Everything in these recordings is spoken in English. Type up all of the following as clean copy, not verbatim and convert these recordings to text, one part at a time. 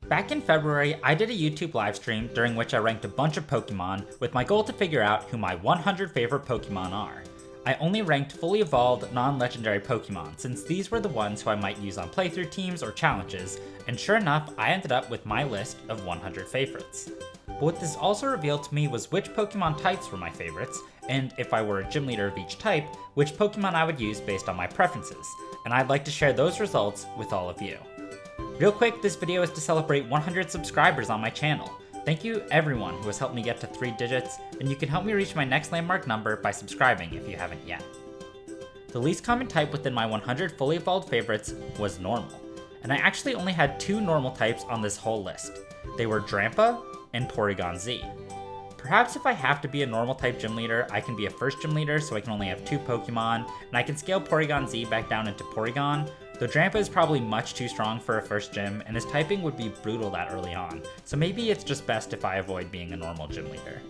Back in February, I did a YouTube livestream during which I ranked a bunch of Pokemon with my goal to figure out who my 100 favorite Pokemon are. I only ranked fully evolved, non-legendary Pokemon since these were the ones who I might use on playthrough teams or challenges, and sure enough, I ended up with my list of 100 favorites. But what this also revealed to me was which Pokemon types were my favorites, and if I were a gym leader of each type, which Pokemon I would use based on my preferences, and I'd like to share those results with all of you. Real quick, this video is to celebrate 100 subscribers on my channel. Thank you everyone who has helped me get to 3 digits, and you can help me reach my next landmark number by subscribing if you haven't yet. The least common type within my 100 fully evolved favorites was normal, and I actually only had 2 normal types on this whole list. They were Drampa and Porygon Z. Perhaps if I have to be a normal type gym leader, I can be a first gym leader so I can only have 2 Pokemon, and I can scale Porygon Z back down into Porygon, though Drampa is probably much too strong for a first gym, and his typing would be brutal that early on, so maybe it's just best if I avoid being a normal gym leader.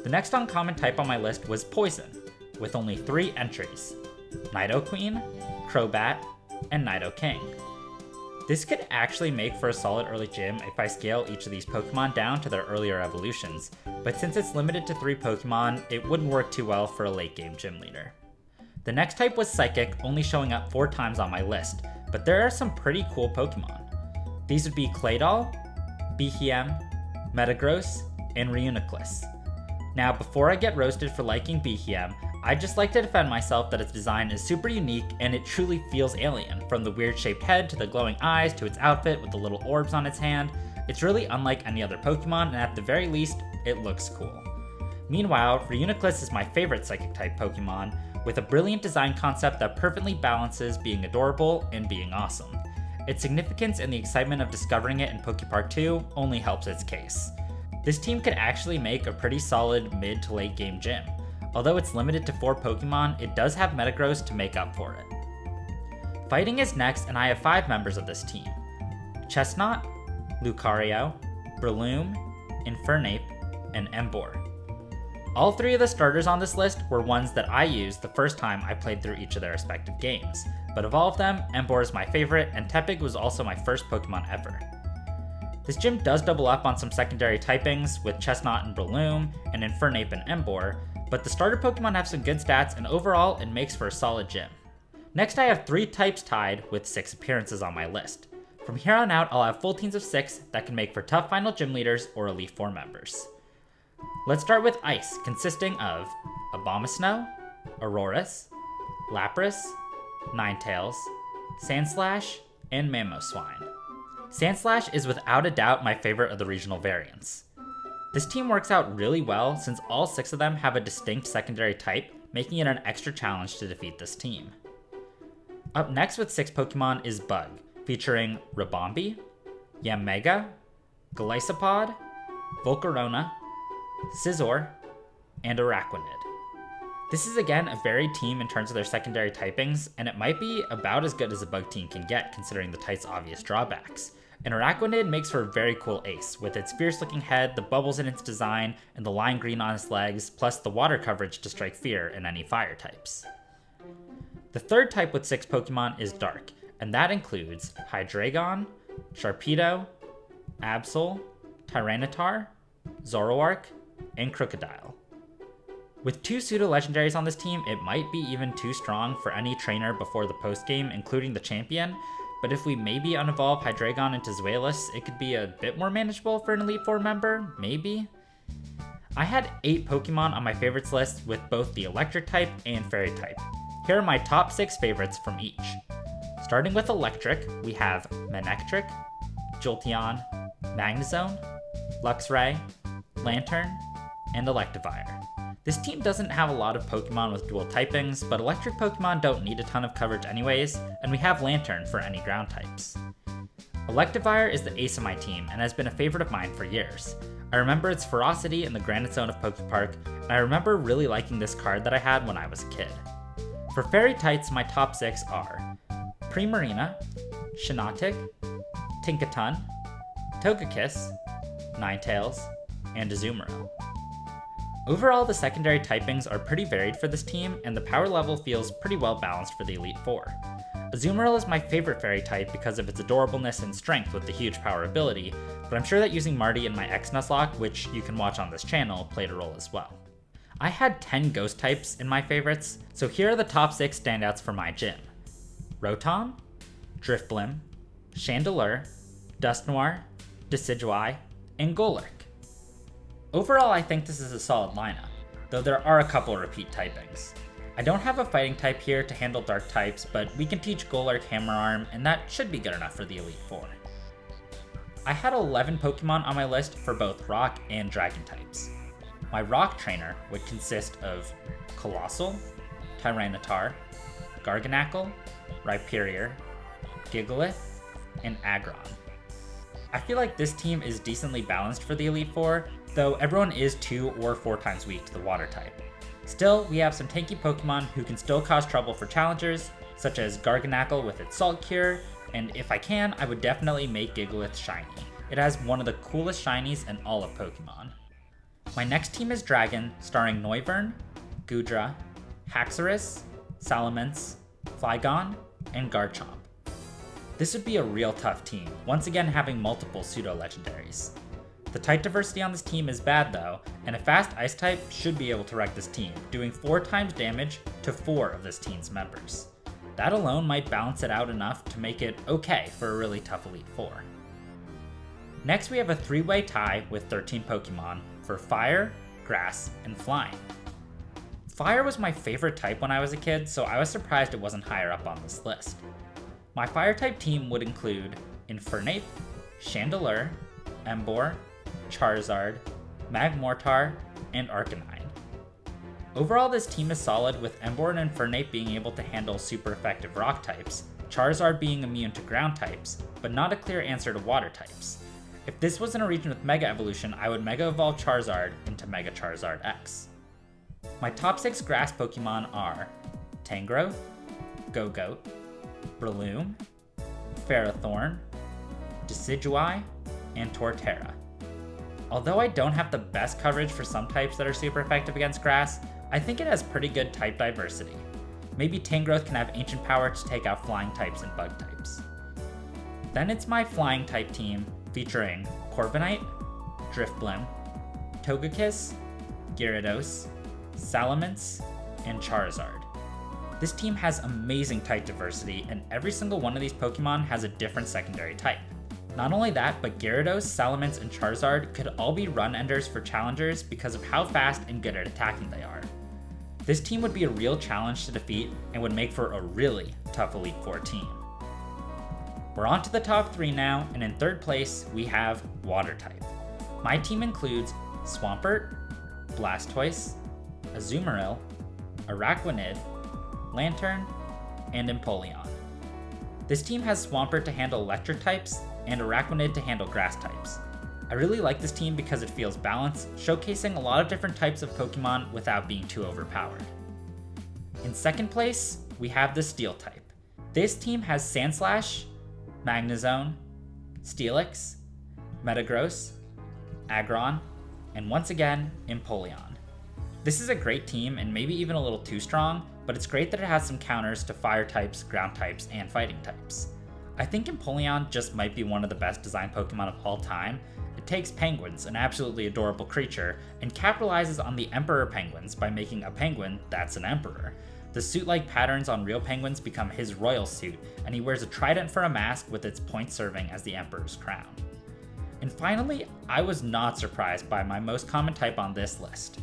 The next uncommon type on my list was Poison, with only 3 entries: Nidoqueen, Crobat, and Nidoking. This could actually make for a solid early gym if I scale each of these Pokemon down to their earlier evolutions, but since it's limited to 3 Pokemon, it wouldn't work too well for a late game gym leader. The next type was Psychic, only showing up 4 times on my list, but there are some pretty cool Pokemon. These would be Claydol, Behem, Metagross, and Reuniclus. Now, before I get roasted for liking Behem, I'd just like to defend myself that its design is super unique and it truly feels alien, from the weird shaped head to the glowing eyes to its outfit with the little orbs on its hand. It's really unlike any other Pokemon, and at the very least, it looks cool. Meanwhile, Reuniclus is my favorite Psychic type Pokemon, with a brilliant design concept that perfectly balances being adorable and being awesome. Its significance and the excitement of discovering it in Pokepark 2 only helps its case. This team could actually make a pretty solid mid to late game gym. Although it's limited to 4 Pokemon, it does have Metagross to make up for it. Fighting is next, and I have 5 members of this team: Chesnaught, Lucario, Breloom, Infernape, and Emboar. All 3 of the starters on this list were ones that I used the first time I played through each of their respective games, but of all of them, Emboar is my favorite, and Tepig was also my first Pokemon ever. This gym does double up on some secondary typings with Chesnaught and Breloom, and Infernape and Emboar, but the starter Pokemon have some good stats, and overall, it makes for a solid gym. Next, I have 3 types tied with 6 appearances on my list. From here on out, I'll have full teams of 6 that can make for tough final gym leaders or Elite 4 members. Let's start with Ice, consisting of Abomasnow, Aurorus, Lapras, Ninetales, Sandslash, and Mamoswine. Sandslash is without a doubt my favorite of the regional variants. This team works out really well since all 6 of them have a distinct secondary type, making it an extra challenge to defeat this team. Up next with 6 Pokemon is Bug, featuring Ribombee, Yanmega, Golisopod, Volcarona, Scizor, and Araquanid. This is again a varied team in terms of their secondary typings, and it might be about as good as a Bug team can get considering the type's obvious drawbacks. And Araquanid makes for a very cool ace, with its fierce looking head, the bubbles in its design, and the lime green on its legs, plus the water coverage to strike fear in any fire types. The third type with 6 Pokemon is Dark, and that includes Hydreigon, Sharpedo, Absol, Tyranitar, Zoroark, and Crocodile. With 2 pseudo-legendaries on this team, it might be even too strong for any trainer before the post-game, including the champion, but if we maybe unevolve Hydreigon into Zweilous, it could be a bit more manageable for an Elite 4 member, maybe? I had 8 Pokemon on my favorites list with both the Electric type and Fairy type. Here are my top 6 favorites from each. Starting with Electric, we have Manectric, Jolteon, Magnezone, Luxray, Lantern, and Electivire. This team doesn't have a lot of Pokemon with dual typings, but electric Pokemon don't need a ton of coverage anyways, and we have Lantern for any ground types. Electivire is the ace of my team and has been a favorite of mine for years. I remember its ferocity in the Granite Zone of Pokepark, and I remember really liking this card that I had when I was a kid. For Fairy types, my top 6 are Primarina, Shiinotic, Tinkaton, Togekiss, Ninetales, and Azumarill. Overall, the secondary typings are pretty varied for this team, and the power level feels pretty well balanced for the Elite Four. Azumarill is my favorite fairy type because of its adorableness and strength with the huge power ability, but I'm sure that using Marty in my X-Nuzlocke, which you can watch on this channel, played a role as well. I had 10 ghost types in my favorites, so here are the top 6 standouts for my gym. Rotom, Drifblim, Chandelure, Dusknoir, Decidueye, and Golurk. Overall, I think this is a solid lineup, though there are a couple repeat typings. I don't have a fighting type here to handle dark types, but we can teach Golurk Hammer Arm, and that should be good enough for the Elite Four. I had 11 Pokemon on my list for both rock and dragon types. My rock trainer would consist of Coalossal, Tyranitar, Garganacl, Rhyperior, Gigalith, and Aggron. I feel like this team is decently balanced for the Elite Four, though everyone is 2 or 4 times weak to the water type. Still, we have some tanky Pokemon who can still cause trouble for challengers, such as Garganacl with its Salt Cure, and if I can, I would definitely make Gigalith shiny. It has one of the coolest shinies in all of Pokemon. My next team is Dragon, starring Noivern, Goodra, Haxorus, Salamence, Flygon, and Garchomp. This would be a real tough team, once again having multiple pseudo-legendaries. The type diversity on this team is bad though, and a fast ice type should be able to wreck this team, doing 4 times damage to 4 of this team's members. That alone might balance it out enough to make it okay for a really tough Elite Four. Next we have a 3-way tie with 13 Pokemon for Fire, Grass, and Flying. Fire was my favorite type when I was a kid, so I was surprised it wasn't higher up on this list. My Fire type team would include Infernape, Chandelure, Emboar, Charizard, Magmortar, and Arcanine. Overall, this team is solid, with Emboar and Infernape being able to handle super effective rock types, Charizard being immune to ground types, but not a clear answer to water types. If this was in a region with Mega Evolution, I would Mega Evolve Charizard into Mega Charizard X. My top 6 grass Pokemon are Tangrowth, Gogoat, Breloom, Ferrothorn, Decidueye, and Torterra. Although I don't have the best coverage for some types that are super effective against grass, I think it has pretty good type diversity. Maybe Tangrowth can have ancient power to take out flying types and bug types. Then it's my flying type team featuring Corviknight, Drifblim, Togekiss, Gyarados, Salamence, and Charizard. This team has amazing type diversity, and every single one of these Pokemon has a different secondary type. Not only that, but Gyarados, Salamence, and Charizard could all be run enders for challengers because of how fast and good at attacking they are. This team would be a real challenge to defeat and would make for a really tough Elite Four team. We're on to the top 3 now, and in 3rd place, we have Water type. My team includes Swampert, Blastoise, Azumarill, Araquanid, Lantern, and Empoleon. This team has Swampert to handle electric types, and Araquanid to handle grass types. I really like this team because it feels balanced, showcasing a lot of different types of Pokemon without being too overpowered. In 2nd place, we have the Steel type. This team has Sandslash, Magnezone, Steelix, Metagross, Aggron, and once again, Empoleon. This is a great team and maybe even a little too strong, but it's great that it has some counters to fire types, ground types, and fighting types. I think Empoleon just might be one of the best designed Pokemon of all time. It takes penguins, an absolutely adorable creature, and capitalizes on the Emperor penguins by making a penguin that's an emperor. The suit-like patterns on real penguins become his royal suit, and he wears a trident for a mask with its point serving as the Emperor's crown. And finally, I was not surprised by my most common type on this list.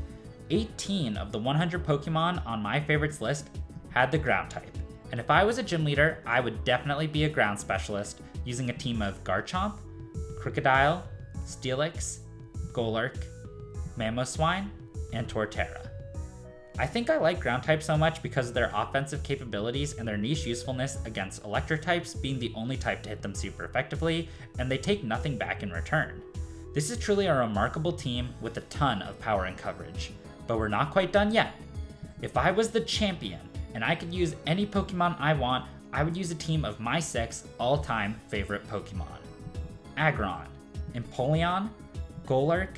18 of the 100 Pokemon on my favorites list had the ground type. And if I was a gym leader, I would definitely be a ground specialist using a team of Garchomp, Crocodile, Steelix, Golurk, Mamoswine, and Torterra. I think I like ground types so much because of their offensive capabilities and their niche usefulness against electric types being the only type to hit them super effectively, and they take nothing back in return. This is truly a remarkable team with a ton of power and coverage, but we're not quite done yet. If I was the champion and I could use any Pokemon I want, I would use a team of my 6 all-time favorite Pokemon. Aggron, Empoleon, Golurk,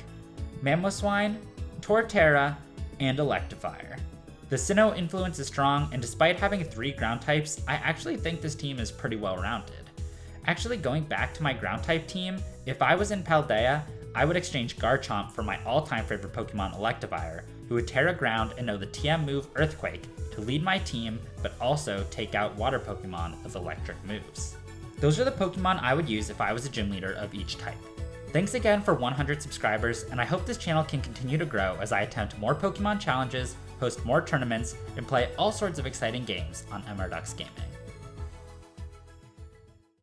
Mamoswine, Torterra, and Electivire. The Sinnoh influence is strong, and despite having 3 ground types, I actually think this team is pretty well rounded. Actually, going back to my ground type team, if I was in Paldea, I would exchange Garchomp for my all-time favorite Pokemon Electivire, who would Terra Ground and know the TM move Earthquake to lead my team, but also take out water Pokemon with electric moves. Those are the Pokemon I would use if I was a gym leader of each type. Thanks again for 100 subscribers, and I hope this channel can continue to grow as I attempt more Pokemon challenges, host more tournaments, and play all sorts of exciting games on MRDucks Gaming.